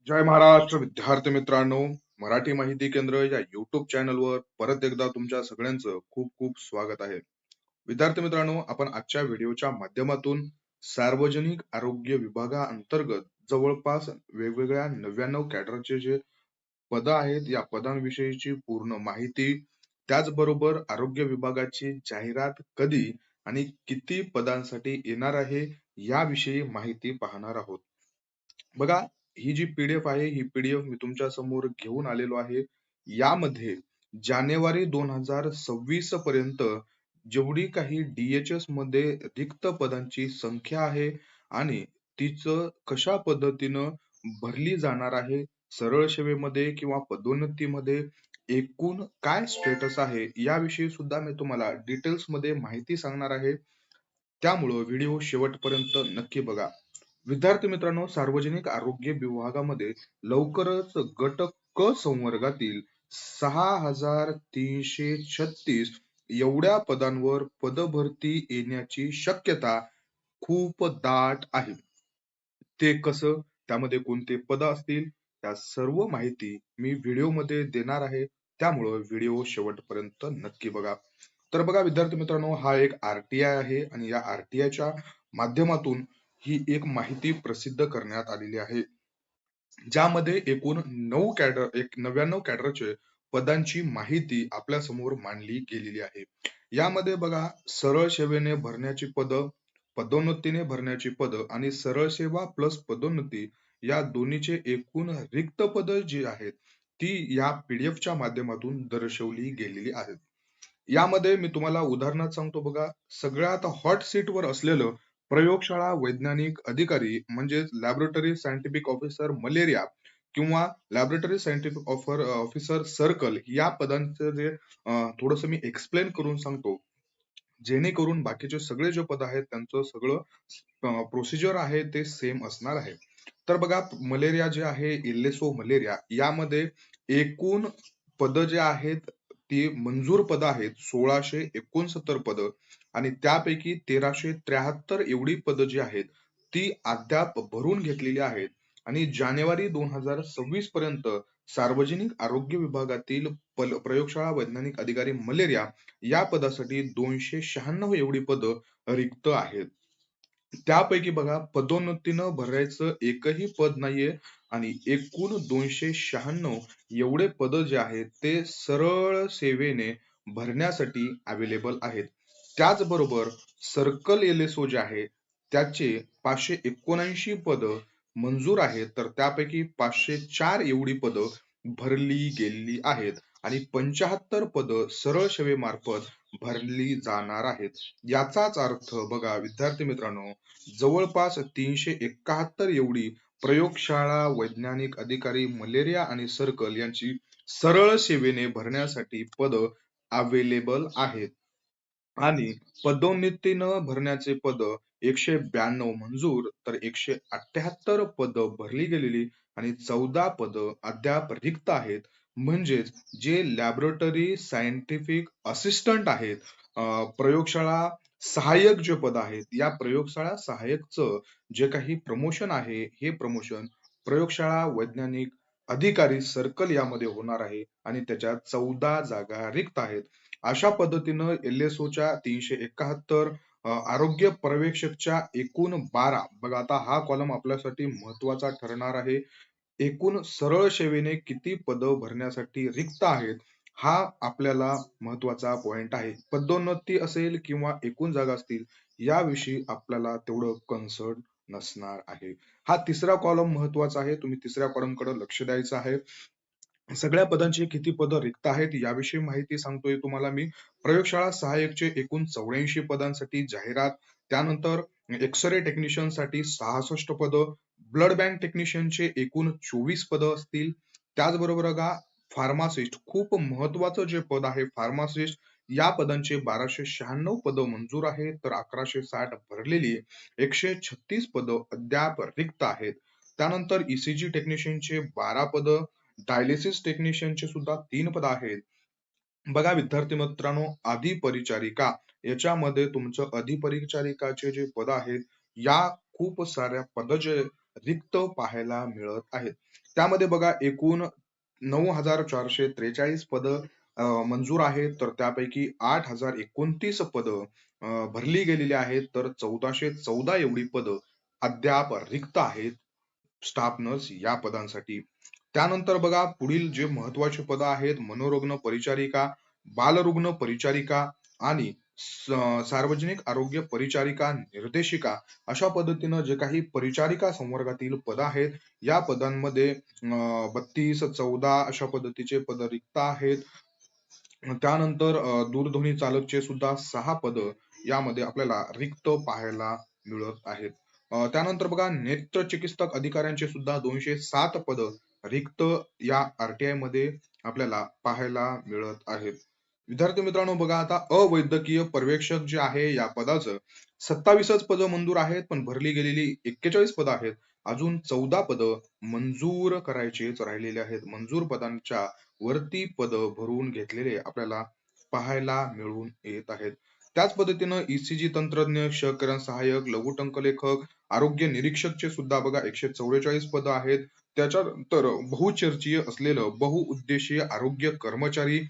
जय महाराष्ट्र विद्यार्थी मित्रांनो, मराठी माहिती केंद्र या युट्यूब चॅनलवर परत एकदा तुमच्या सगळ्यांचं खूप खूप स्वागत आहे. विद्यार्थी मित्रांनो, आपण आजच्या व्हिडिओच्या माध्यमातून सार्वजनिक आरोग्य विभागाअंतर्गत जवळपास वेगवेगळ्या 99 कॅडरचे जे पद आहेत, या पदांविषयीची पूर्ण माहिती, त्याचबरोबर आरोग्य विभागाची जाहिरात कधी आणि किती पदांसाठी येणार आहे, याविषयी माहिती पाहणार आहोत. बघा, ही जी पीडीएफ आहे, ही पीडीएफ मी तुमच्या समोर घेऊन आलेलो आहे. यामध्ये जानेवारी 2026 पर्यंत जेवढी काही DHS मध्ये रिक्त पदांची संख्या आहे आणि तिचं कशा पद्धतीनं भरली जाणार आहे, सरळ सेवेमध्ये किंवा पदोन्नतीमध्ये एकूण काय स्टेटस आहे, याविषयी सुद्धा मी तुम्हाला डिटेल्स मध्ये माहिती सांगणार आहे. त्यामुळं व्हिडिओ शेवटपर्यंत नक्की बघा. विद्यार्थी मित्रांनो, सार्वजनिक आरोग्य विभागामध्ये लवकरच गट क संवर्गातील 6336 एवढ्या पदांवर पदभरती येण्याची शक्यता खूप दाट आहे. ते कसं, त्यामध्ये कोणते पद असतील, त्या सर्व माहिती मी व्हिडिओमध्ये देणार आहे. त्यामुळं व्हिडिओ शेवटपर्यंत नक्की बघा. तर बघा विद्यार्थी मित्रांनो, हा एक RTI आहे आणि या RTIच्या माध्यमातून ही एक माहिती प्रसिद्ध करण्यात आलेली आहे. ज्यामध्ये एकूण 99 कॅडरचे पदांची माहिती आपल्या समोर मांडली गेलेली आहे. यामध्ये बघा, सरळ सेवेने भरण्याची पद, पदोन्नतीने भरण्याची पद आणि सरळ सेवा प्लस पदोन्नती या दोन्हीचे एकूण रिक्त पद जी आहेत, ती या पीडीएफच्या माध्यमातून दर्शवली गेलेली आहेत. यामध्ये मी तुम्हाला उदाहरणात सांगतो बघा, सगळ्यात हॉट सीटवर असलेलं प्रयोगशाळा वैज्ञानिक अधिकारी म्हणजेच लॅबोरेटरी सायंटिफिक ऑफिसर मलेरिया किंवा लॅबोरेटरी सायंटिफिक ऑफिसर सर्कल, या पदांचं जे थोडंसं मी एक्सप्लेन करून सांगतो, जेणेकरून बाकीचे सगळे जे पद आहेत त्यांचं सगळं प्रोसिजर आहे ते सेम असणार आहे. तर बघा, मलेरिया जे आहे, LSO मलेरिया, यामध्ये एकूण पद जे आहेत ती मंजूर पद आहेत 1669 पद आणि त्यापैकी 1373 एवढी पद जी आहेत ती अद्याप भरून घेतलेली आहेत. आणि जानेवारी 2026 पर्यंत सार्वजनिक आरोग्य विभागातील प्रयोगशाळा वैज्ञानिक अधिकारी मलेरिया या पदासाठी 296 एवढी पद रिक्त आहेत. त्यापैकी बघा, पदोन्नतीनं भरायचं एकही पद नाहीये आणि एकूण 296 एवढे पद जे आहेत ते सरळ सेवेने भरण्यासाठी अवेलेबल आहेत. त्याचबरोबर सर्कल LSO जे आहे त्याचे 579 पद मंजूर आहेत, तर त्यापैकी 504 एवढी पद भरली गेलेली आहेत आणि 75 पद सरळ सेवेमार्फत भरली जाणार आहेत. याचाच अर्थ बघा विद्यार्थी मित्रांनो, जवळपास 371 एवढी प्रयोगशाळा वैज्ञानिक अधिकारी मलेरिया आणि सर्कल यांची सरळ सेवेने भरण्यासाठी पद अवेलेबल आहेत. आणि पदोन्नतीनं भरण्याचे पद 192 मंजूर, तर 178 पद भरली गेलेली आणि 14 पद अद्याप रिक्त आहेत. म्हणजेच जे लॅबोरेटरी सायंटिफिक असिस्टंट आहेत, प्रयोगशाळा सहाय्यक जे पद आहेत, या प्रयोगशाळा सहाय्यकचं जे काही प्रमोशन आहे, हे प्रमोशन प्रयोगशाळा वैज्ञानिक अधिकारी सर्कल यामध्ये होणार आहे आणि त्याच्यात 14 जागा रिक्त आहेत. अशा पद्धतीनं LSOच्या 371, आरोग्य पर्यवेक्षकच्या एकूण 12, बघा आता हा कॉलम आपल्यासाठी महत्वाचा ठरणार आहे. एकूण सरळ सेवेने किती पद भरण्यासाठी रिक्त आहेत, हा आपल्याला महत्वाचा पॉइंट आहे. पदोन्नती असेल किंवा एकूण जागा असतील, याविषयी आपल्याला तेवढं कन्सर्न नसणार आहे. हा तिसरा कॉलम महत्वाचा आहे, तुम्ही तिसऱ्या कॉलम कडे लक्ष द्यायचं आहे. सगळ्या पदांची किती पद रिक्त आहेत याविषयी माहिती सांगतोय तुम्हाला मी. प्रयोगशाळा सहाय्यकचे एकूण 84 पदांसाठी जाहिरात, त्यानंतर एक्स-रे टेक्निशियन साठी 66 पद, ब्लड बँक टेक्निशियनचे एकूण 24 पद असतील. त्याचबरोबर बघा, फार्मासिस्ट, खूप महत्वाचं जे पद आहे फार्मासिस्ट, या पदांचे 1296 पद मंजूर आहेत, तर 1160 भरलेली, 136 पद अद्याप रिक्त आहेत. त्यानंतर ECG टेक्निशियनचे 12 पद, डायलिसिस टेक्निशियनचे सुद्धा 3 पद आहेत. बघा विद्यार्थी मित्रांनो, अधिपरिचारिका, याच्यामध्ये तुमचं अधिपरिचारिकाचे जे पद आहेत, या खूप साऱ्या पद जे रिक्त पाहायला मिळत आहेत. त्यामध्ये बघा एकूण 9,443 पद मंजूर आहेत, तर त्यापैकी 8,029 पद भरली गेलेली आहेत, तर 1,414 एवढी पद अद्याप रिक्त आहेत स्टाफ नर्स या पदांसाठी. त्यानंतर बघा पुढील जे महत्वाचे पद आहेत, मनोरुग्ण परिचारिका, बालरुग्ण परिचारिका आणि सार्वजनिक आरोग्य परिचारिका निर्देशिका अशा पद्धतीनं जे काही परिचारिका संवर्गातील पद आहेत, या पदांमध्ये 32, 14 अशा पद्धतीचे पद रिक्त आहेत. त्यानंतर दूरध्वनी चालकचे सुद्धा 6 पद यामध्ये आपल्याला रिक्त पाहायला मिळत आहेत. त्यानंतर बघा नेत्र चिकित्सक अधिकाऱ्यांचे सुद्धा 207 पद रिक्त या RTI मध्ये आपल्याला पाहायला मिळत आहेत. विद्यार्थी मित्रांनो बघा आता अवैद्यकीय पर्यवेक्षक जे आहे या पदाचं 27च पद मंजूर आहेत, पण भरली गेलेली 41 पद आहेत. अजून 14 पद मंजूर करायचेच राहिलेले आहेत. मंजूर पदांच्या वरती पद भरून घेतलेले आपल्याला पाहायला मिळून येत आहेत. त्याच पद्धतीनं ECG तंत्रज्ञ, क्षकिरण सहाय्यक, लघुटंकलेखक, आरोग्य निरीक्षकचे सुद्धा बघा 144 पद आहेत. त्याच्यानंतर बहुचर्चीय असलेलं बहुउद्देशीय आरोग्य कर्मचारी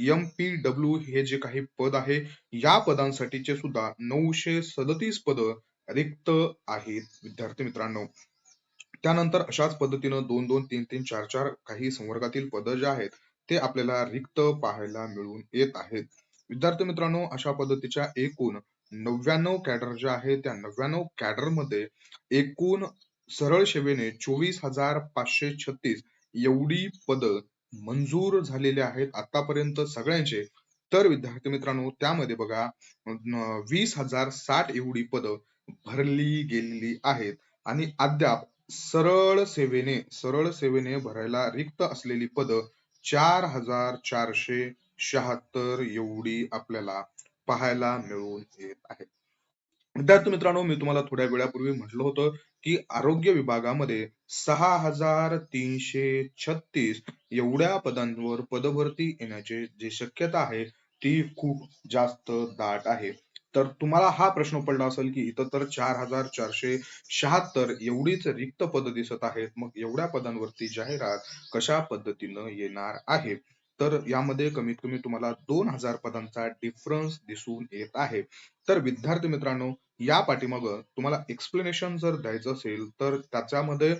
MPW हे जे काही पद आहे, या पदांसाठीचे सुद्धा 937 पद रिक्त आहेत विद्यार्थी मित्रांनो. त्यानंतर अशाच पद्धतीनं 2-2, 3-3, 4-4 काही संवर्गातील पद जे आहेत, ते आपल्याला रिक्त पाहायला मिळून येत आहेत. विद्यार्थी मित्रांनो, अशा पद्धतीच्या एकूण 99 कॅडर जे आहे, त्या 99 कॅडर मध्ये एकूण सरळ सेवेने 24,536 एवढी पद मंजूर झालेले आहेत आतापर्यंत सगळ्यांचे. तर विद्यार्थी मित्रांनो, त्यामध्ये बघा 20,060 एवढी पद भरली गेलेली आहेत आणि अद्याप सरळ सेवेने भरायला रिक्त असलेली पद 4,476 एवढी आपल्याला पाहायला मिळून येत आहेत. विद्यार्थी मित्रांनो, मी तुम्हाला थोड्या वेळापूर्वी म्हटलं होतं की आरोग्य विभागामध्ये 6,336 एवढ्या पदांवर पदभरती येण्याची जी शक्यता आहे ती खूप जास्त दाट आहे. तर तुम्हाला हा प्रश्न पडला असेल की इथं तर 4,476 एवढीच रिक्त पद दिसत आहेत, मग एवढ्या पदांवरती जाहिरात कशा पद्धतीनं येणार आहे? तर यामध्ये कमीत कमी तुम्हाला 2,000 पदांचा डिफरन्स दिसून येत आहे. तर विद्यार्थी मित्रांनो, या पाठीमाग तुम्हाला एक्सप्लेनेशन जर द्यायचं असेल तर त्याच्यामध्ये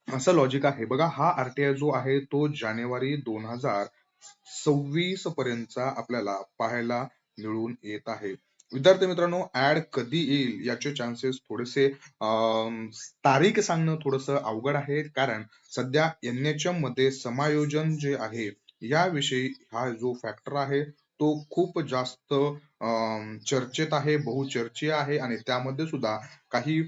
असं लॉजिक आहे बघा. हा RTI जो आहे तो जानेवारी 2026 पर्यंतचा आपल्याला पाहायला मिळून येत आहे. विद्यार्थी मित्रांनो, ऍड कधी येईल याचे चान्सेस थोडेसे तारीख सांगणं थोडस अवघड आहे, कारण सध्या NHM मध्ये समायोजन जे आहे याविषयी हा जो फॅक्टर आहे तो खूप जास्त चर्चेत आहे, बहुचर्चीय आहे आणि त्यामध्ये सुद्धा काही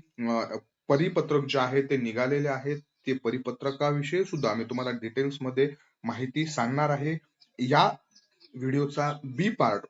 परिपत्रक जे आहे ते निघालेले आहेत. ते परिपत्रकाविषयी सुद्धा मी तुम्हाला डिटेल्स मध्ये माहिती सांगणार आहे. या व्हिडिओचा बी पार्ट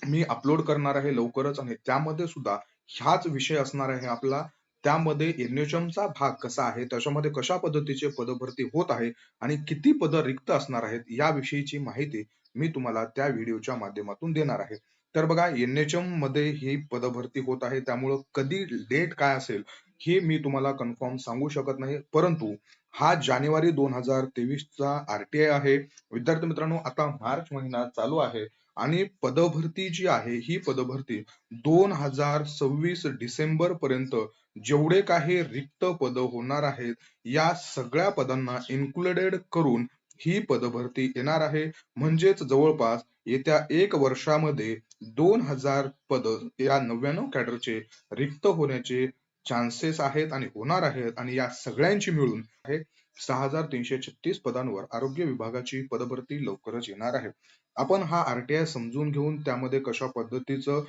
मी अपलोड करणार आहे लवकरच आणि त्यामध्ये सुद्धा ह्याच विषय असणार आहे आपला. त्यामध्ये NHM चा भाग कसा आहे, त्याच्यामध्ये कशा पद्धतीचे पदभरती होत आहे आणि किती पद रिक्त असणार आहेत याविषयीची माहिती मी तुम्हाला त्या व्हिडिओच्या माध्यमातून देणार आहे. तर बघा, NHM मध्ये ही पदभरती होत आहे, त्यामुळं कधी डेट काय असेल हे मी तुम्हाला कन्फर्म सांगू शकत नाही, परंतु हा जानेवारी 2023 चा RTI आहे. विद्यार्थी मित्रांनो, आता मार्च महिना चालू आहे आणि पदभरती जी आहे ही पदभरती 2026 डिसेंबर पर्यंत जेवढे काही रिक्त पद होणार आहेत, या सगळ्या पदांना इन्क्लुडेड करून ही पदभरती येणार आहे. म्हणजेच जवळपास येत्या 1 वर्षामध्ये 2,000 पद या 99 कॅडरचे रिक्त होण्याचे चान्सेस आहेत आणि होणार आहेत आणि या सगळ्यांची मिळून आहे 6,336 पदांवर आरोग्य विभागाची पदभरती लवकरच येणार आहे. आपण हा RTI समजून घेऊन त्यामध्ये कशा पद्धतीचं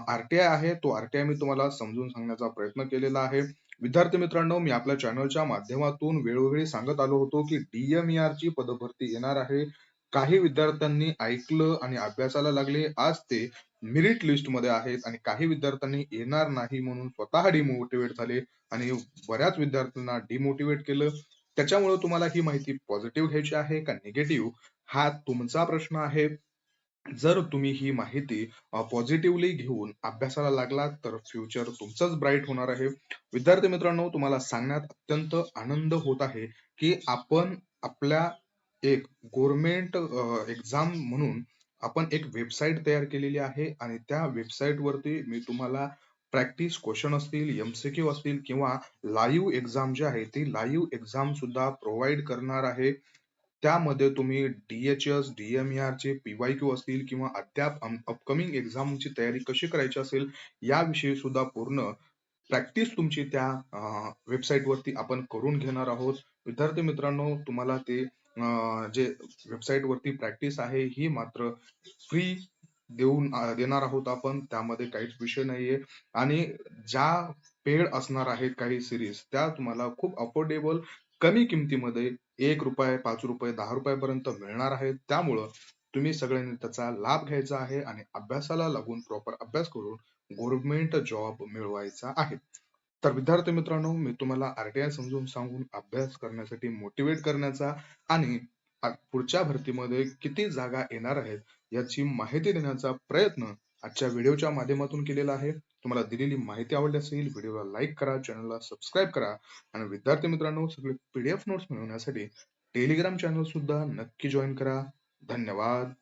RTI आहे तो RTI मी तुम्हाला समजून सांगण्याचा प्रयत्न केलेला आहे. विद्यार्थी मित्रांनो, मी आपल्या चॅनलच्या माध्यमातून वेळोवेळी सांगत आलो होतो की DMER ची पदभरती येणार आहे. काही विद्यार्थ्यांनी ऐकलं आणि अभ्यासाला लागले. आज ते मेरिट लिस्ट मध्ये आहेत आणि काही विद्यार्थ्यांनी येणार नाही म्हणून स्वतः डिमोटिवेट झाले आणि बऱ्याच विद्यार्थ्यांना डिमोटिवेट केलं. त्याच्यामुळे तुम्हाला ही माहिती पॉझिटिव्ह घ्यायची आहे का निगेटिव्ह, हा तुमचा प्रश्न आहे. जर तुम्ही ही माहिती पॉझिटिव्हली घेऊन अभ्यासाला लागलात तर फ्युचर तुमचंच ब्राईट होणार आहे. विद्यार्थी मित्रांनो, तुम्हाला सांगण्यात अत्यंत आनंद होत आहे, की आपण आपल्या एक गव्हर्नमेंट एक्झाम म्हणून आपण एक वेबसाईट तयार केलेली आहे आणि त्या वेबसाईट वरती मी तुम्हाला प्रॅक्टिस क्वेश्चन असतील, एमसीक्यू असतील किंवा लाईव्ह एक्झाम जे आहे, ती लाईव्ह एक्झाम सुद्धा प्रोव्हाईड करणार आहे. त्यामध्ये तुम्ही DHS, DMER चे PYQ असतील किंवा अद्याप अपकमिंग एक्झामची तयारी कशी करायची असेल, याविषयी सुद्धा पूर्ण प्रॅक्टिस तुमची त्या वेबसाईट वरती आपण करून घेणार आहोत. विद्यार्थी मित्रांनो, तुम्हाला ते जे वेबसाईट वरती प्रॅक्टिस आहे, ही मात्र फ्री देणार आहोत आपण. त्यामध्ये काहीच विषय नाहीये आणि ज्या पेड असणार आहेत काही सीरीज, त्या तुम्हाला खूप अफोर्डेबल कमी किमतीमध्ये ₹1, ₹5, ₹10 पर्यंत मिळणार आहेत. त्यामुळं तुम्ही सगळ्यांनी त्याचा लाभ घ्यायचा आहे आणि अभ्यासाला लागून प्रॉपर अभ्यास करून गव्हर्नमेंट जॉब मिळवायचा आहे. तर विद्यार्थी मित्रांनो, मी तुम्हाला RTI समजून सांगून अभ्यास करण्यासाठी मोटिवेट करण्याचा आणि पुढच्या भरतीमध्ये किती जागा येणार आहेत याची माहिती देण्याचा प्रयत्न आजच्या व्हिडिओच्या माध्यमातून केलेला आहे. तुम्हाला दिलेली माहिती आवडली असेल, व्हिडिओला लाईक करा, चॅनलला सबस्क्राईब करा आणि विद्यार्थी मित्रांनो, सगळे PDF नोट्स मिळवण्यासाठी टेलिग्राम चॅनल सुद्धा नक्की जॉईन करा. धन्यवाद.